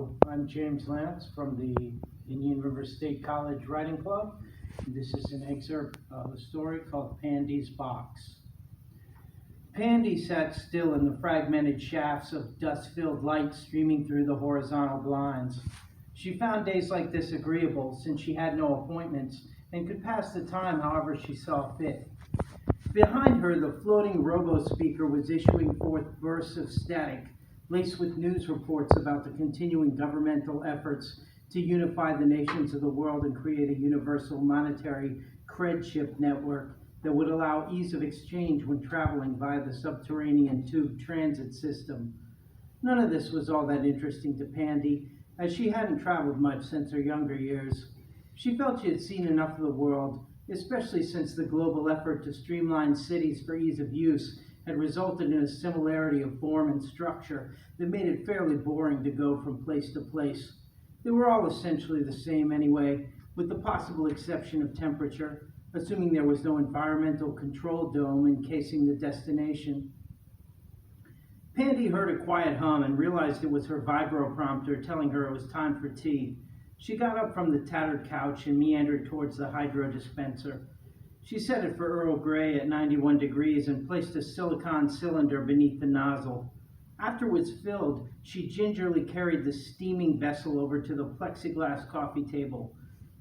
Hello, I'm James Lance from the Indian River State College Writing Club. This is an excerpt of a story called Pandy's Box. Pandy sat still in the fragmented shafts of dust-filled light streaming through the horizontal blinds. She found days like this agreeable since she had no appointments and could pass the time however she saw fit. Behind her, the floating robo-speaker was issuing forth bursts of static, laced with news reports about the continuing governmental efforts to unify the nations of the world and create a universal monetary credship network that would allow ease of exchange when traveling via the subterranean tube transit system. None of this was all that interesting to Pandy, as she hadn't traveled much since her younger years. She felt she had seen enough of the world, especially since the global effort to streamline cities for ease of use had resulted in a similarity of form and structure that made it fairly boring to go from place to place. They were all essentially the same anyway, with the possible exception of temperature, assuming there was no environmental control dome encasing the destination. Pandy heard a quiet hum and realized it was her vibroprompter telling her it was time for tea. She got up from the tattered couch and meandered towards the hydro dispenser. She set it for Earl Grey at 91 degrees and placed a silicon cylinder beneath the nozzle. After it was filled, she gingerly carried the steaming vessel over to the plexiglass coffee table.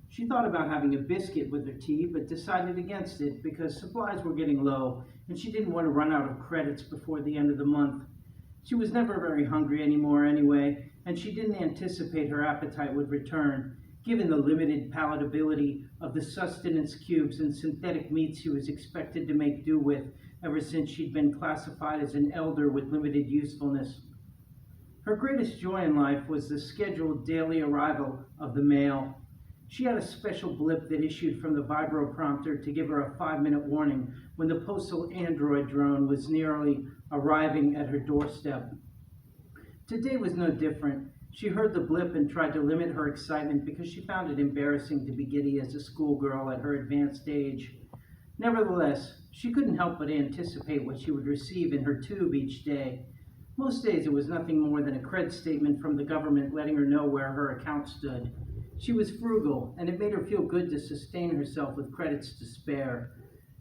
She thought about having a biscuit with her tea, but decided against it because supplies were getting low and she didn't want to run out of credits before the end of the month. She was never very hungry anymore anyway, and she didn't anticipate her appetite would return, given the limited palatability of the sustenance cubes and synthetic meats she was expected to make do with ever since she'd been classified as an elder with limited usefulness. Her greatest joy in life was the scheduled daily arrival of the mail. She had a special blip that issued from the vibroprompter to give her a 5-minute warning when the postal android drone was nearly arriving at her doorstep. Today was no different. She heard the blip and tried to limit her excitement because she found it embarrassing to be giddy as a schoolgirl at her advanced age. Nevertheless, she couldn't help but anticipate what she would receive in her tube each day. Most days it was nothing more than a cred statement from the government letting her know where her account stood. She was frugal, and it made her feel good to sustain herself with credits to spare.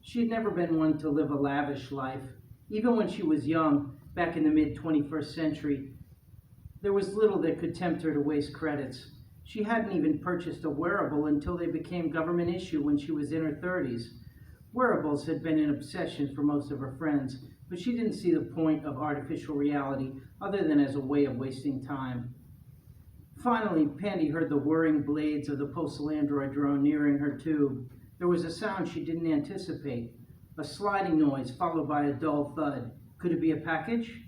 She had never been one to live a lavish life. Even when she was young, back in the mid-21st century, there was little that could tempt her to waste credits. She hadn't even purchased a wearable until they became government issue when she was in her 30s. Wearables had been an obsession for most of her friends, but she didn't see the point of artificial reality other than as a way of wasting time. Finally, Pandy heard the whirring blades of the postal android drone nearing her tube. There was a sound she didn't anticipate, a sliding noise followed by a dull thud. Could it be a package?